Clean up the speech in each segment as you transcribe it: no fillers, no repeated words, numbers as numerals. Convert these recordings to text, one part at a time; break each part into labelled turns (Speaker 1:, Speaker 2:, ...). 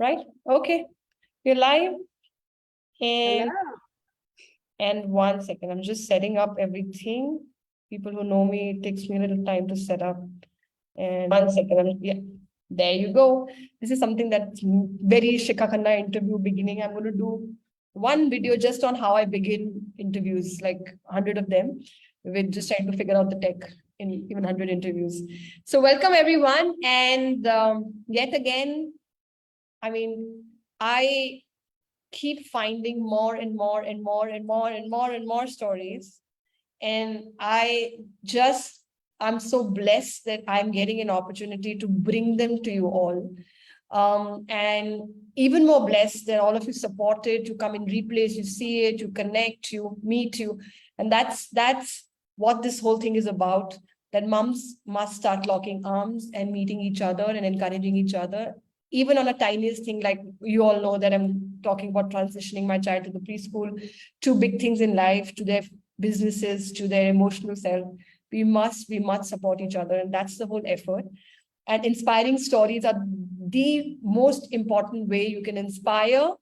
Speaker 1: Right? Okay, we're live.
Speaker 2: Hello.
Speaker 1: And 1 second, I'm just setting up everything. People who know me, it takes me a little time to set up. And 1 second, yeah, there you go. This is something that's very Shikha Khanna interview beginning. I'm going to do one video just on how I begin interviews, like 100 of them. We're just trying to figure out the tech in even 100 interviews. So welcome everyone. And yet again, I mean, I keep finding more and more and more and more and more and more stories. And I'm so blessed that I'm getting an opportunity to bring them to you all. And even more blessed that all of you supported, you come in replays, you see it, you connect, you meet you. And that's what this whole thing is about, that moms must start locking arms and meeting each other and encouraging each other, even on a tiniest thing. Like you all know that I'm talking about transitioning my child to the preschool, to big things in life, to their businesses, to their emotional self. We must support each other, and that's the whole effort. And inspiring stories are the most important way you can inspire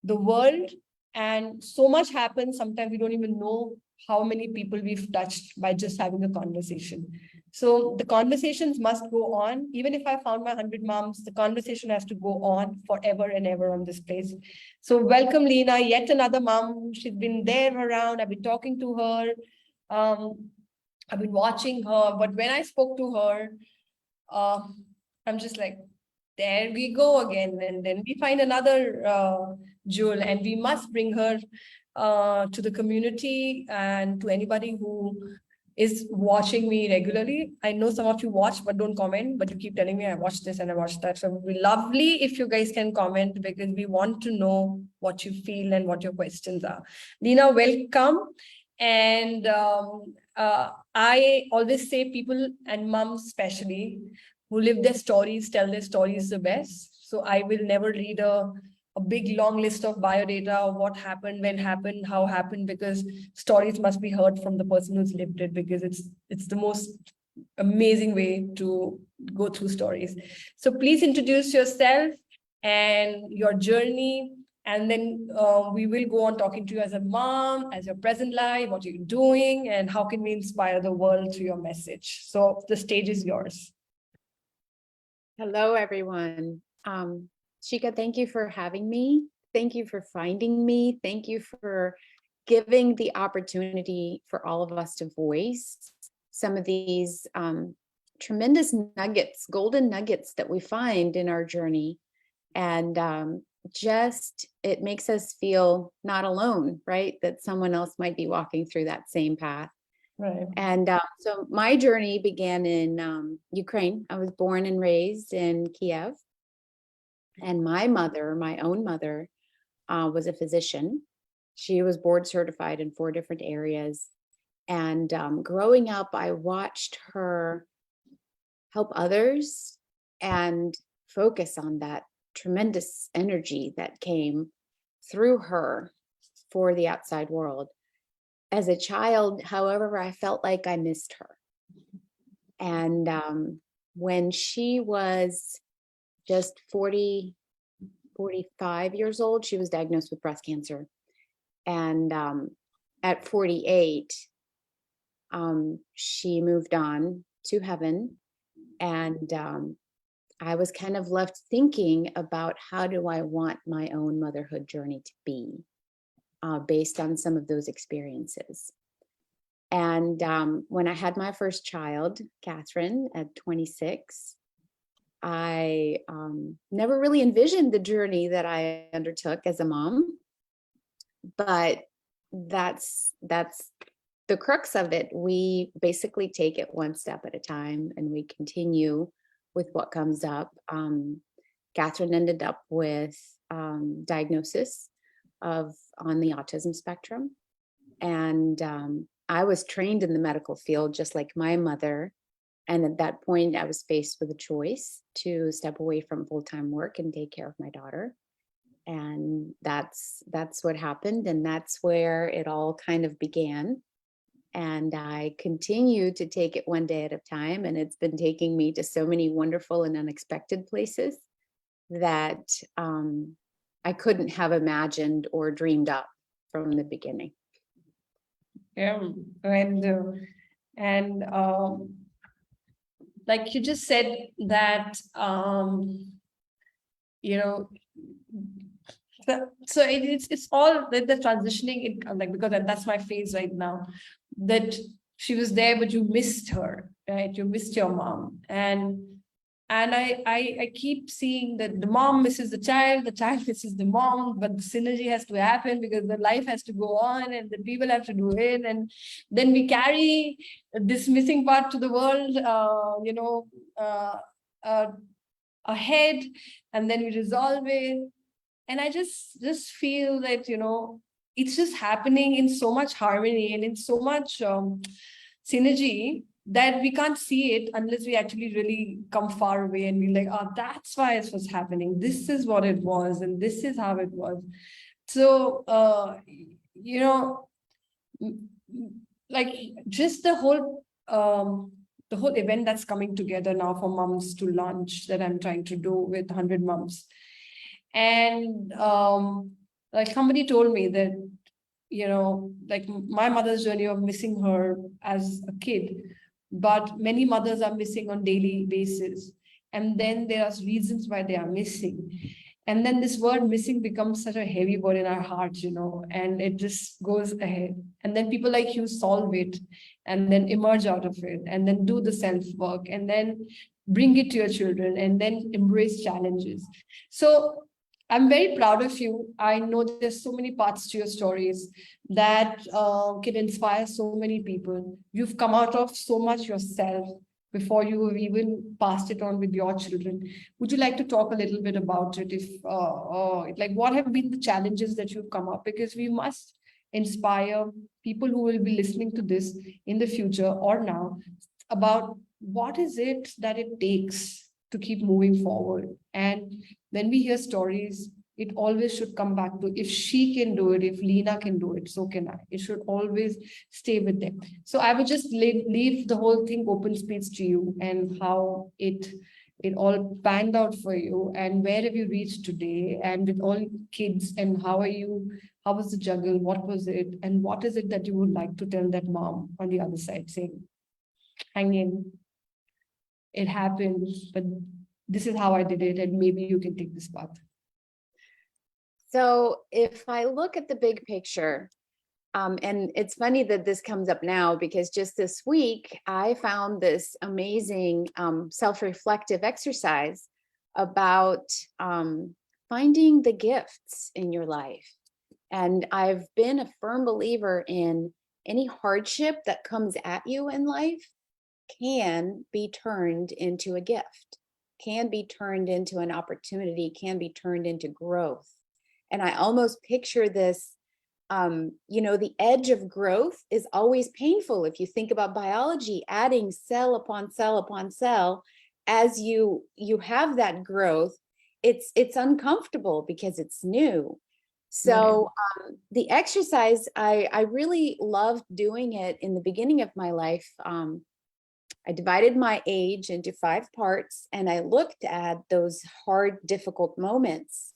Speaker 1: the world. And so much happens, sometimes we don't even know how many people we've touched by just having a conversation. So the conversations must go on. Even if I found my 100 moms, the conversation has to go on forever and ever on this place. So welcome, Lena, yet another mom. She's been there around. I've been talking to her. I've been watching her. But when I spoke to her, uh, I'm just like, there we go again. And then we find another jewel, and we must bring her to the community and to anybody who is watching me regularly. I know some of you watch but don't comment, but you keep telling me I watched this and I watched that. So it would be lovely if you guys can comment, because we want to know what you feel and what your questions are. Lena, welcome. And I always say people, and moms especially, who live their stories, tell their stories the best. So I will never read a big long list of biodata of what happened, when happened, how happened, because stories must be heard from the person who's lived it, because it's the most amazing way to go through stories. So please introduce yourself and your journey, and then we will go on talking to you as a mom, as your present life, what you're doing, and how can we inspire the world through your message. So the stage is yours.
Speaker 2: Hello, everyone. Shika, thank you for having me. Thank you for finding me. Thank you for giving the opportunity for all of us to voice some of these tremendous nuggets, golden nuggets that we find in our journey. And just, it makes us feel not alone, right? That someone else might be walking through that same path.
Speaker 1: Right.
Speaker 2: And so my journey began in Ukraine. I was born and raised in Kiev. And my mother, my own mother, was a physician. She was board certified in 4 different areas. And growing up, I watched her help others and focus on that tremendous energy that came through her for the outside world. As a child, however, I felt like I missed her. And when she was just 45 years old, she was diagnosed with breast cancer. And at 48, she moved on to heaven. And I was kind of left thinking about, how do I want my own motherhood journey to be? Based on some of those experiences. And when I had my first child, Catherine, at 26, I never really envisioned the journey that I undertook as a mom, but that's the crux of it. We basically take it one step at a time, and we continue with what comes up. Catherine ended up with diagnosis on the autism spectrum. And I was trained in the medical field, just like my mother. And at that point, I was faced with a choice to step away from full-time work and take care of my daughter. And that's what happened. And that's where it all kind of began. And I continue to take it one day at a time. And it's been taking me to so many wonderful and unexpected places. that I couldn't have imagined or dreamed up from the beginning.
Speaker 1: Yeah, and like you just said that you know, so it's all the transitioning, it like, because that's my phase right now, that she was there but you missed her, right? You missed your mom, and I keep seeing that the mom misses the child misses the mom, but the synergy has to happen because the life has to go on and the people have to do it, and then we carry this missing part to the world, uh, uh, ahead, and then we resolve it. And I just feel that, it's just happening in so much harmony and in so much synergy that we can't see it unless we actually really come far away and be like, oh, that's why it was happening, this is what it was, and this is how it was. So you know like, just the whole event that's coming together now for moms to lunch that I'm trying to do with 100 moms. And like, somebody told me that, like, my mother's journey of missing her as a kid, but many mothers are missing on daily basis, and then there are reasons why they are missing, and then this word missing becomes such a heavy word in our hearts, and it just goes ahead, and then people like you solve it, and then emerge out of it, and then do the self work, and then bring it to your children, and then embrace challenges. So I'm very proud of you. I know there's so many parts to your stories that can inspire so many people. You've come out of so much yourself before you have even passed it on with your children. Would you like to talk a little bit about it? If like, what have been the challenges that you've come up? Because we must inspire people who will be listening to this in the future or now about what is it that it takes to keep moving forward. And when we hear stories, it always should come back to, if she can do it, if Lena can do it, so can I. It should always stay with them. So I would just leave the whole thing open space to you, and how it all panned out for you, and where have you reached today, and with all kids, and how was the juggle, what was it, and what is it that you would like to tell that mom on the other side, saying, hang in, it happened, but this is how I did it, and maybe you can take this path.
Speaker 2: So if I look at the big picture, and it's funny that this comes up now, because just this week I found this amazing self-reflective exercise about finding the gifts in your life. And I've been a firm believer in any hardship that comes at you in life can be turned into a gift, can be turned into an opportunity, can be turned into growth. And I almost picture this, the edge of growth is always painful. If you think about biology, adding cell upon cell upon cell, as you have that growth, it's uncomfortable because it's new. So the exercise, I really loved doing it in the beginning of my life. I divided my age into 5 parts, and I looked at those hard, difficult moments,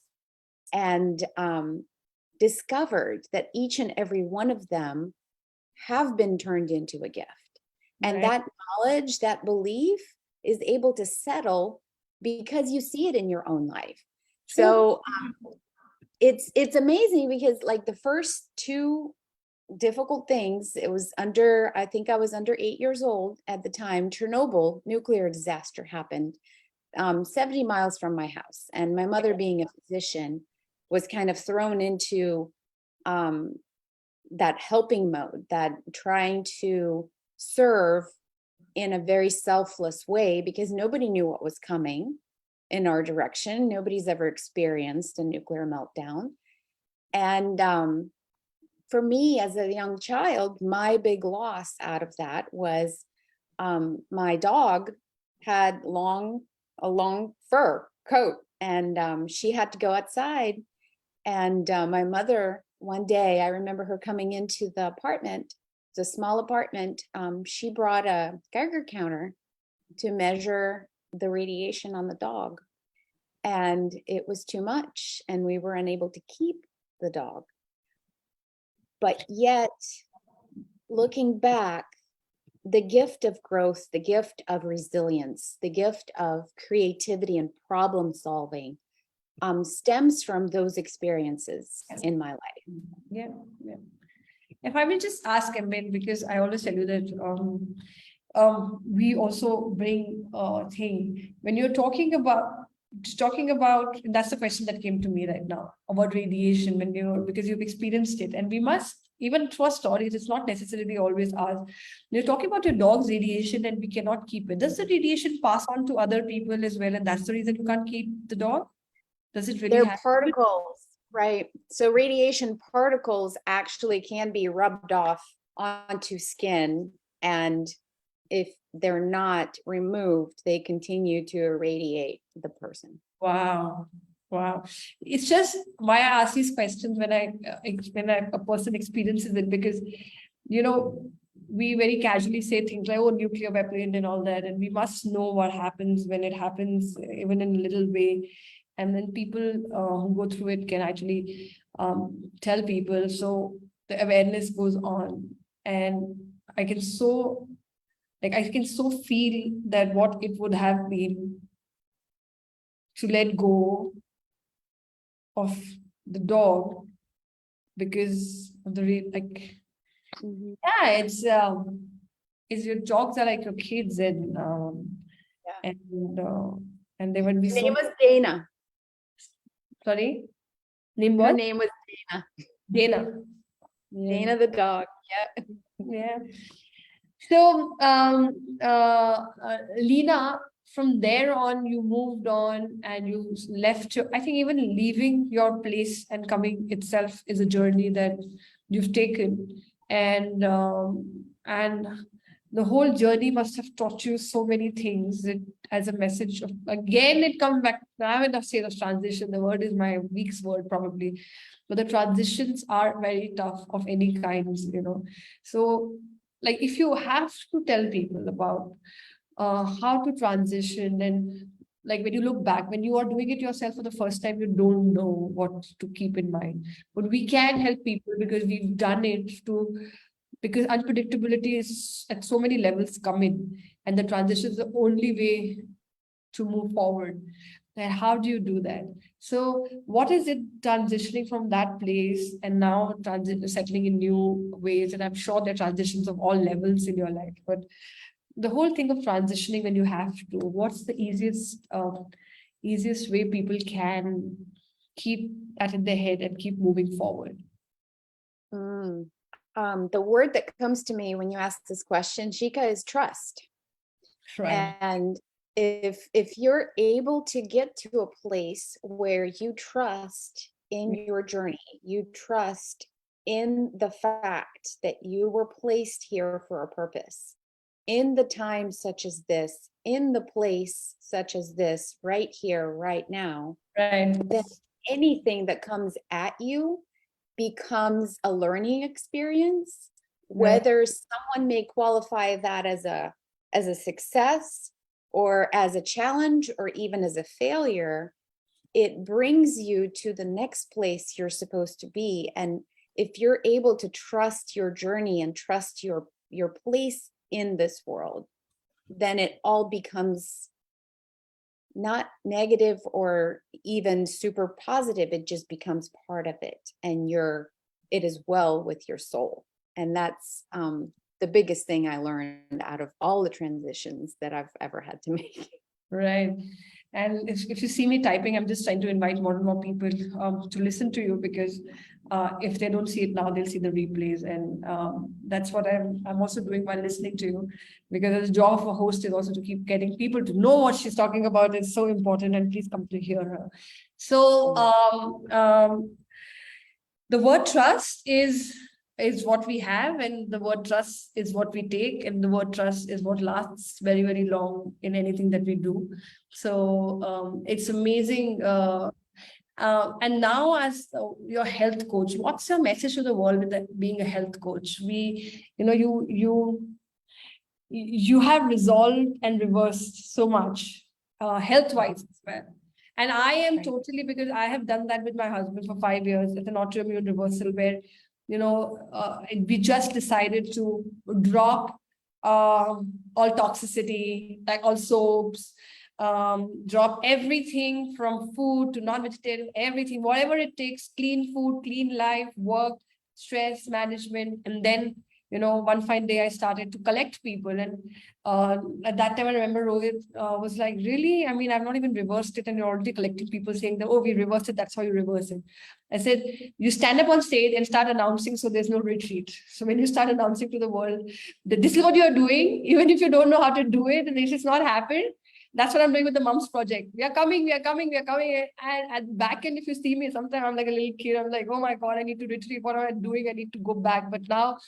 Speaker 2: and discovered that each and every one of them have been turned into a gift. And that knowledge, that belief is able to settle because you see it in your own life. So it's amazing, because like the first 2 difficult things, I think I was under 8 years old at the time. Chernobyl nuclear disaster happened 70 miles from my house, and my mother, being a physician, was kind of thrown into that helping mode, that trying to serve in a very selfless way, because nobody knew what was coming in our direction. Nobody's ever experienced a nuclear meltdown. And for me as a young child, my big loss out of that was my dog had a long fur coat, and she had to go outside. And my mother, one day, I remember her coming into the apartment. It's a small apartment. She brought a Geiger counter to measure the radiation on the dog. and it was too much, and we were unable to keep the dog. But yet, looking back, the gift of growth, the gift of resilience, the gift of creativity and problem solving stems from those experiences in my life.
Speaker 1: Yeah, yeah. If I will just ask Embed, because I always tell you that we also bring thing when you're talking about, that's the question that came to me right now about radiation, when you're, because you've experienced it, and we must, even through our stories, it's not necessarily always ours. You're talking about your dog's radiation and we cannot keep it. Does the radiation pass on to other people as well, and that's the reason you can't keep the dog? Does it really
Speaker 2: They're
Speaker 1: happen?
Speaker 2: particles, right? So radiation particles actually can be rubbed off onto skin, and if they're not removed, they continue to irradiate the person.
Speaker 1: Wow. Wow. It's just why I ask these questions when a person experiences it, because, you know, we very casually say things like, oh, nuclear weapon and all that. And we must know what happens when it happens, even in a little way. And then people who go through it can actually tell people. So the awareness goes on. And I can so, I can so feel that what it would have been to let go of the dog because of the yeah, it's your dogs are like your kids, and
Speaker 2: Yeah.
Speaker 1: and they would be
Speaker 2: Her
Speaker 1: so
Speaker 2: name was Dana.
Speaker 1: sorry. Name
Speaker 2: Her
Speaker 1: what?
Speaker 2: name was Dana.
Speaker 1: Dana. Yeah.
Speaker 2: Dana the dog. Yeah.
Speaker 1: Yeah. So, Lena, from there on, you moved on and you left your, I think even leaving your place and coming itself is a journey that you've taken. And the whole journey must have taught you so many things that, as a message of, again, it comes back. I would not say the transition, the word is my week's word probably, but the transitions are very tough of any kinds, you know. So, like, if you have to tell people about how to transition, and like when you look back, when you are doing it yourself for the first time, you don't know what to keep in mind, but we can help people because we've done it to, because unpredictability is at so many levels come in, and the transition is the only way to move forward. And how do you do that? So what is it transitioning from that place and now settling in new ways? And I'm sure there are transitions of all levels in your life, but the whole thing of transitioning when you have to, what's the easiest way people can keep that in their head and keep moving forward?
Speaker 2: The word that comes to me when you ask this question, Shika, is trust.
Speaker 1: Right.
Speaker 2: And if you're able to get to a place where you trust in your journey, you trust in the fact that you were placed here for a purpose, in the time such as this, in the place such as this, right here, right now,
Speaker 1: Right.
Speaker 2: then anything that comes at you becomes a learning experience, whether someone may qualify that as a success or as a challenge or even as a failure. It brings you to the next place you're supposed to be. And if you're able to trust your journey and trust your place in this world, then it all becomes not negative or even super positive. It just becomes part of it, and it is well with your soul. And that's the biggest thing I learned out of all the transitions that I've ever had to make.
Speaker 1: Right. And if you see me typing, I'm just trying to invite more and more people to listen to you, because if they don't see it now, they'll see the replays. And that's what I'm also doing while listening to you, because the job of a host is also to keep getting people to know what she's talking about. It's so important, and please come to hear her. So the word trust is what we have, and the word trust is what we take, and the word trust is what lasts very, very long in anything that we do. So it's amazing. And now, as your health coach, what's your message to the world with being a health coach? You have resolved and reversed so much health wise as well. And I am
Speaker 2: Right.
Speaker 1: totally, because I have done that with my husband for 5 years at an autoimmune reversal where, we just decided to drop all toxicity, like all soaps, drop everything from food to non-vegetarian, everything, whatever it takes, clean food, clean life, work, stress management. And then, one fine day I started to collect people. And at that time, I remember Rohit was like, really? I mean, I've not even reversed it, and you're already collecting people saying that, oh, we reversed it. That's how you reverse it. I said, you stand up on stage and start announcing, so there's no retreat. So when you start announcing to the world that this is what you're doing, even if you don't know how to do it, and this has not happened, that's what I'm doing with the Mums Project. We are coming, we are coming, we are coming. And at back end, if you see me, sometimes I'm like a little kid. I'm like, oh my God, I need to retreat. What am I doing? I need to go back. But now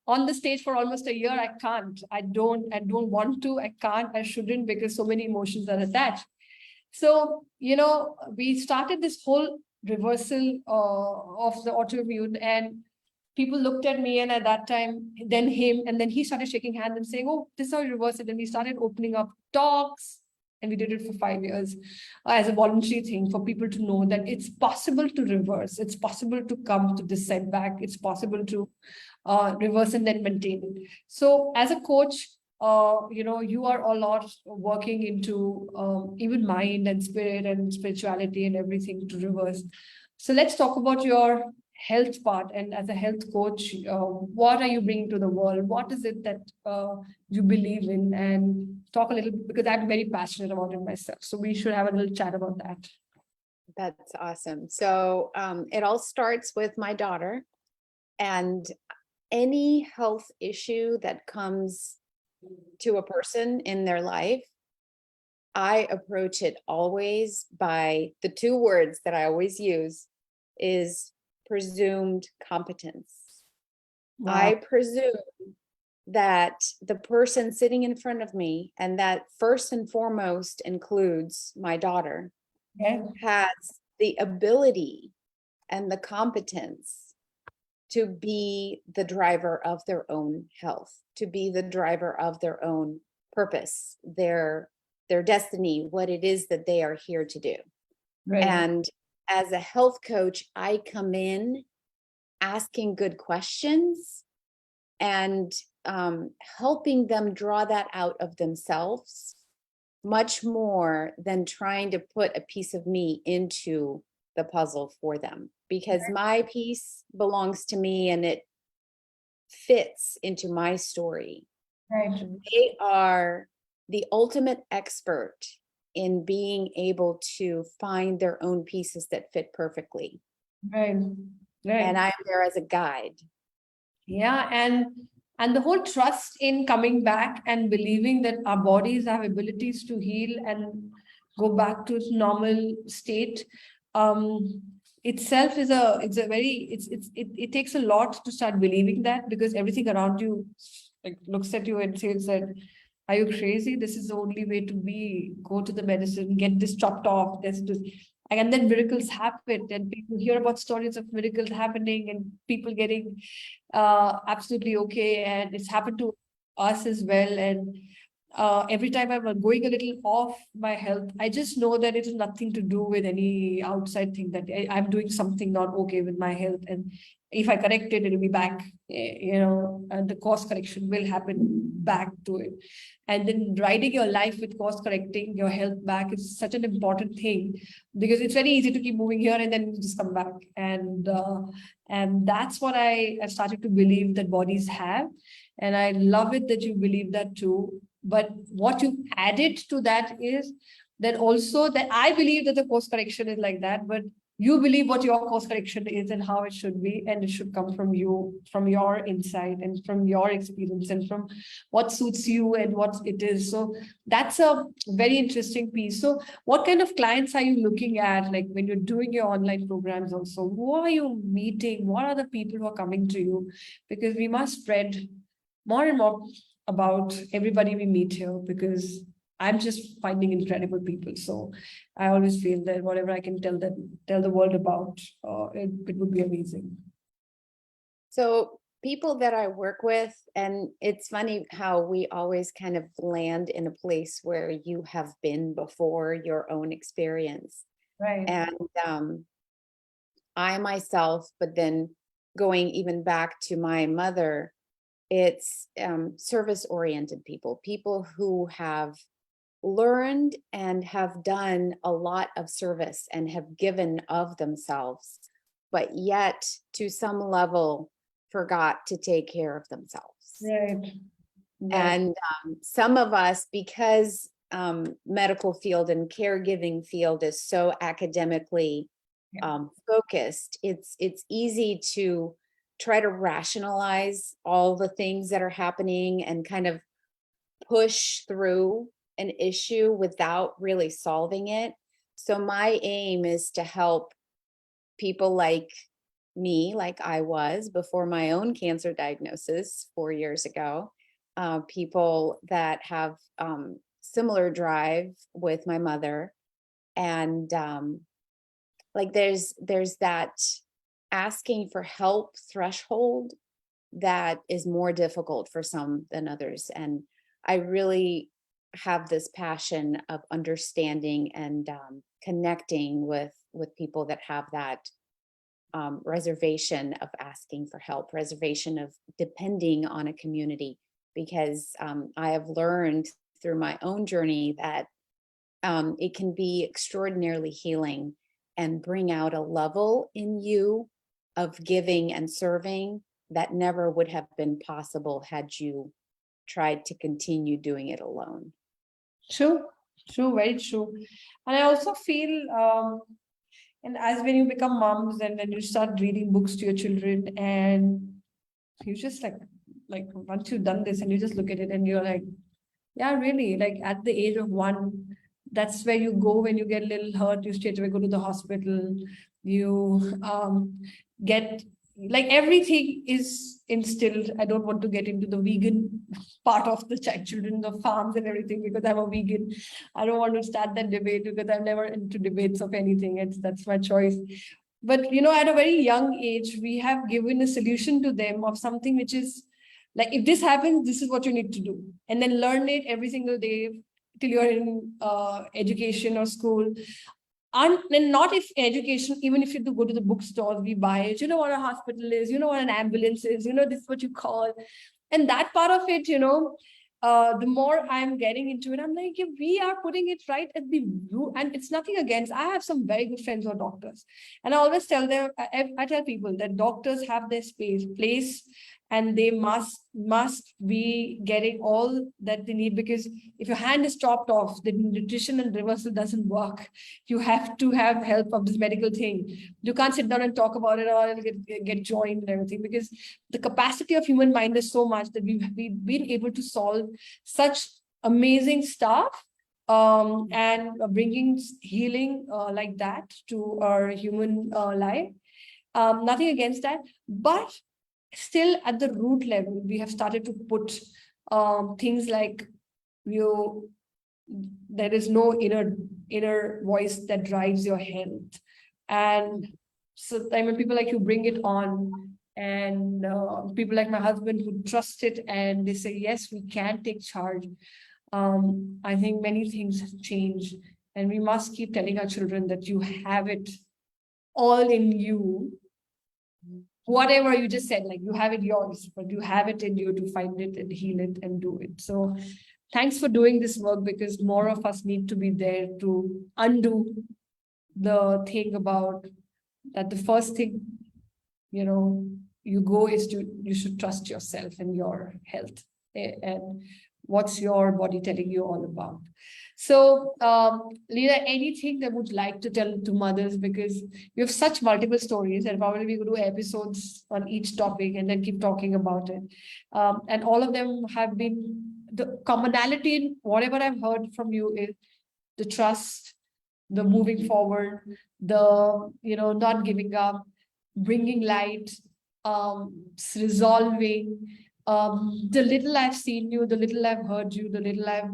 Speaker 1: on the stage for almost a year, I can't. I don't want to. I can't. I shouldn't, because so many emotions are attached. So, we started this whole reversal of the autoimmune, and people looked at me, and at that time, then him, and then he started shaking hands and saying, oh, this is how you reverse it. And we started opening up talks, and we did it for 5 years as a voluntary thing for people to know that it's possible to reverse. It's possible to come to this setback. It's possible to reverse and then maintain it. So as a coach, you are a lot working into even mind and spirit and spirituality and everything to reverse. So let's talk about your health part. And as a health coach, what are you bringing to the world? What is it that you believe in? And talk a little, because I'm very passionate about it myself. So we should have a little chat about that.
Speaker 2: That's awesome. So it all starts with my daughter, and any health issue that comes to a person in their life, I approach it always by the two words that I always use is presumed competence. I presume that the person sitting in front of me, and that first and foremost includes my daughter, has the ability and the competence to be the driver of their own health, to be the driver of their own purpose, their destiny, what it is that they are here to do.
Speaker 1: Right.
Speaker 2: And as a health coach, I come in asking good questions and helping them draw that out of themselves much more than trying to put a piece of me into the puzzle for them, because my piece belongs to me and it fits into my story.
Speaker 1: Right.
Speaker 2: They are the ultimate expert in being able to find their own pieces that fit perfectly.
Speaker 1: Right. Right.
Speaker 2: And I'm there as a guide.
Speaker 1: Yeah, and the whole trust in coming back and believing that our bodies have abilities to heal and go back to its normal state, um, itself is a very it takes a lot to start believing that, because everything around you like looks at you and says that, are you crazy? This is the only way to be. Go to the medicine, get this chopped off. This. And then miracles happen, and people hear about stories of miracles happening and people getting absolutely okay. And it's happened to us as well. And every time I'm going a little off my health, I just know that it is nothing to do with any outside thing, that I'm doing something not okay with my health. And if I correct it, it'll be back, and the course correction will happen back to it. And then riding your life with course correcting your health back is such an important thing, because it's very easy to keep moving here and then just come back. And that's what I started to believe that bodies have. And I love it that you believe that too. But what you added to that is that also that I believe that the course correction is like that, but you believe what your course correction is and how it should be, and it should come from you, from your insight and from your experience and from what suits you and what it is. So that's a very interesting piece. So what kind of clients are you looking at, like when you're doing your online programs also? Who are you meeting? What are the people who are coming to you? Because we must spread more and more about everybody we meet here, because I'm just finding incredible people. So I always feel that whatever I can tell the world about, it would be amazing.
Speaker 2: So people that I work with, and it's funny how we always kind of land in a place where you have been before, your own experience.
Speaker 1: Right.
Speaker 2: And I myself, but then going even back to my mother, it's service-oriented people, people who have learned and have done a lot of service and have given of themselves, but yet to some level forgot to take care of themselves.
Speaker 1: Right. Right.
Speaker 2: And some of us, because medical field and caregiving field is so academically focused, it's easy to try to rationalize all the things that are happening and kind of push through an issue without really solving it. So my aim is to help people like me, like I was before my own cancer diagnosis 4 years ago, people that have similar drive with my mother. And like there's that asking for help threshold that is more difficult for some than others. And I really have this passion of understanding and connecting with people that have that reservation of asking for help, reservation of depending on a community, because I have learned through my own journey that it can be extraordinarily healing and bring out a level in you of giving and serving that never would have been possible had you tried to continue doing it alone.
Speaker 1: True, true, very true. And I also feel, and as when you become moms and then you start reading books to your children, and you just like once you've done this and you just look at it and you're like, yeah, really, like at the age of 1, that's where you go when you get a little hurt, you straight away go to the hospital, you get like everything is instilled. I don't want to get into the vegan part of the children, the farms and everything, because I'm a vegan. I don't want to start that debate because I'm never into debates of anything. That's my choice. But at a very young age, we have given a solution to them of something which is like, if this happens, this is what you need to do, and then learn it every single day till you're in education or school. And not if education, even if you do go to the bookstores, we buy it. You know what a hospital is, you know what an ambulance is, this is what you call. And that part of it, the more I'm getting into it, I'm like, yeah, we are putting it right at the root. And it's nothing against, I have some very good friends who are doctors. And I always tell them, I tell people that doctors have their place, and they must be getting all that they need, because if your hand is chopped off, the nutrition and reversal doesn't work. You have to have help of this medical thing. You can't sit down and talk about it, or it'll get joined and everything, because the capacity of human mind is so much that we've been able to solve such amazing stuff, and bringing healing like that to our human life. Nothing against that, but still at the root level, we have started to put things like, there is no inner voice that drives your health. And so I mean, people like you bring it on, and people like my husband who trust it and they say, yes, we can take charge. I think many things have changed, and we must keep telling our children that you have it all in you. Whatever you just said, like you have it yours, but you have it in you to find it and heal it and do it. So thanks for doing this work, because more of us need to be there to undo the thing about that. The first thing, you go is you should trust yourself and your health, and what's your body telling you all about. So, Lena, anything that would like to tell to mothers, because you have such multiple stories, and probably we could do episodes on each topic and then keep talking about it. And all of them have been, the commonality in whatever I've heard from you is the trust, the moving forward, the, not giving up, bringing light, resolving, The little I've seen you, the little I've heard you, the little I've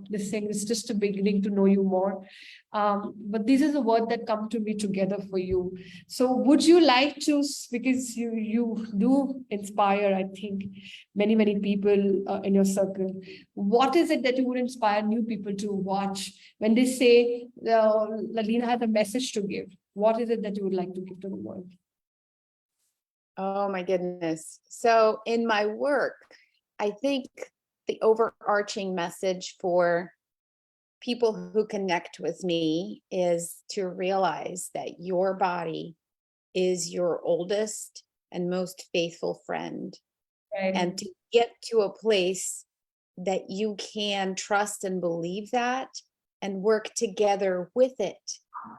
Speaker 1: listened, it's just a beginning to know you more. But this is a word that come to me together for you. So would you like to, because you do inspire, I think, many people in your circle. What is it that you would inspire new people to watch when they say, Lena has a message to give? What is it that you would like to give to the world?
Speaker 2: Oh my goodness. So in my work, I think the overarching message for people who connect with me is to realize that your body is your oldest and most faithful friend.
Speaker 1: Right.
Speaker 2: And to get to a place that you can trust and believe that and work together with it,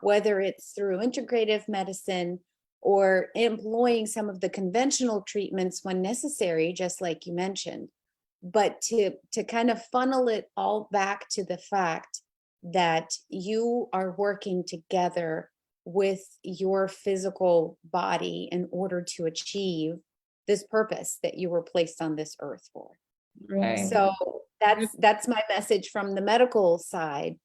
Speaker 2: whether it's through integrative medicine or employing some of the conventional treatments when necessary, just like you mentioned, but to kind of funnel it all back to the fact that you are working together with your physical body in order to achieve this purpose that you were placed on this earth for.
Speaker 1: Right.
Speaker 2: So that's my message from the medical side.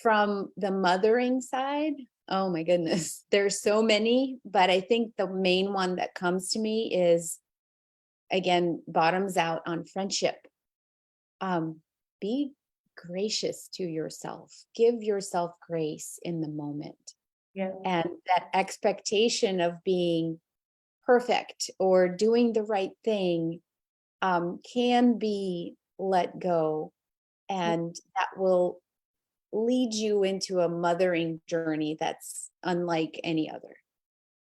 Speaker 2: From the mothering side, oh my goodness, there's so many, but I think the main one that comes to me is, again, bottoms out on friendship. Be gracious to yourself. Give yourself grace in the moment.
Speaker 1: Yeah.
Speaker 2: And that expectation of being perfect or doing the right thing can be let go, and that will lead you into a mothering journey that's unlike any other.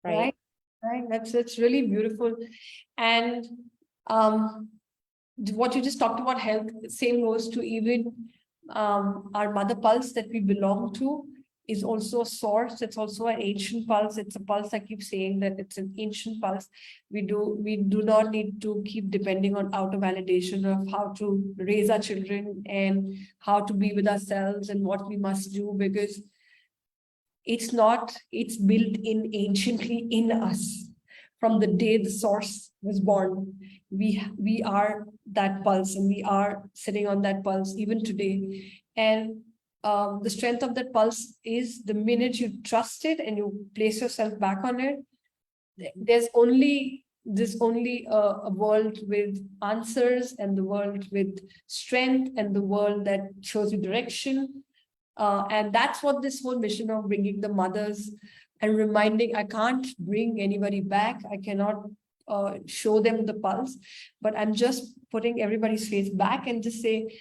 Speaker 2: Right.
Speaker 1: Right. That's really beautiful. And what you just talked about health, same goes to even our mother pulse that we belong to is also a source. It's also an ancient pulse. It's a pulse. I keep saying that it's an ancient pulse. We do not need to keep depending on outer validation of how to raise our children and how to be with ourselves and what we must do, because it's built in anciently in us. From the day the source was born, we are that pulse, and we are sitting on that pulse even today. And the strength of that pulse is the minute you trust it and you place yourself back on it, there's only a world with answers, and the world with strength, and the world that shows you direction. And that's what this whole mission of bringing the mothers and reminding, I can't bring anybody back. I cannot show them the pulse, but I'm just putting everybody's face back and just say,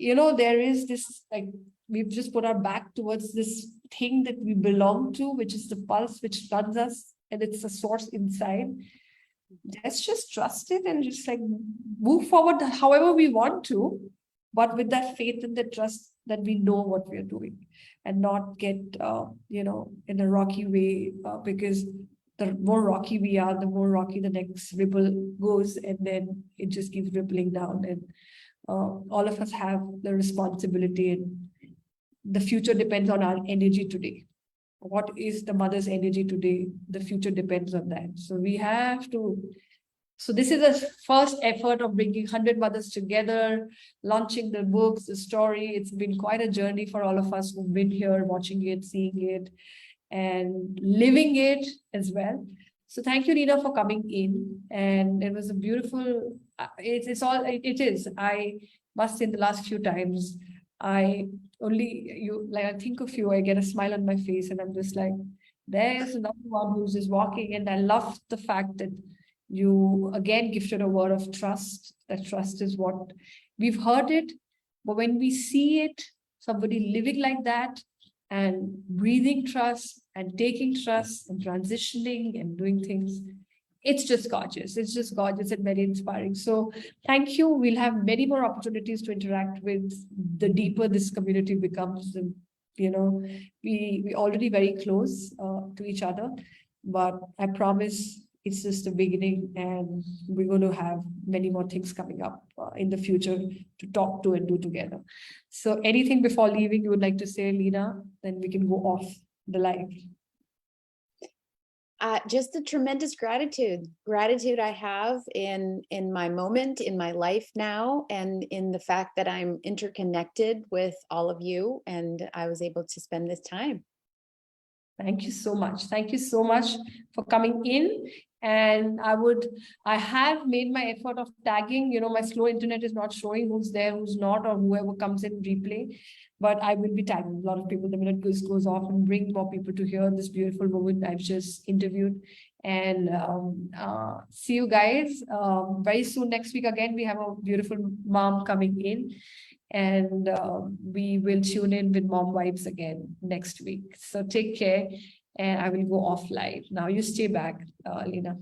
Speaker 1: there is this, like, we've just put our back towards this thing that we belong to, which is the pulse, which runs us, and it's a source inside. Let's just trust it and just like move forward however we want to, but with that faith and the trust that we know what we are doing, and not get in a rocky way, because the more rocky we are, the more rocky the next ripple goes, and then it just keeps rippling down. And all of us have the responsibility, and the future depends on our energy today. What is the mother's energy today? The future depends on that. So we have to. So this is a first effort of bringing 100 mothers together, launching the books, the story. It's been quite a journey for all of us who've been here, watching it, seeing it, and living it as well. So thank you, Lena, for coming in. And it was a beautiful, it is. I must say, the last few times, I think of you, I get a smile on my face, and I'm just like, there's another one who's just walking. And I love the fact that you again gifted a word of trust. That trust is what we've heard it, but when we see it, somebody living like that and breathing trust and taking trust and transitioning and doing things, it's just gorgeous. It's just gorgeous and very inspiring. So thank you. We'll have many more opportunities to interact with, the deeper this community becomes. And we already very close to each other, but I promise it's just the beginning, and we're going to have many more things coming up in the future to talk to and do together. So anything before leaving you would like to say, Lena? Then we can go off the live.
Speaker 2: Just the tremendous gratitude I have in my moment, in my life now, and in the fact that I'm interconnected with all of you, and I was able to spend this time.
Speaker 1: Thank you so much. Thank you so much for coming in. And I have made my effort of tagging, my slow internet is not showing who's there, who's not, or whoever comes in replay. But I will be tagging a lot of people the minute this goes off, and bring more people to hear this beautiful woman I've just interviewed. And see you guys very soon. Next week, again, we have a beautiful mom coming in. And we will tune in with Mom Vibes again next week. So take care, and I will go offline. Now you stay back, Lena.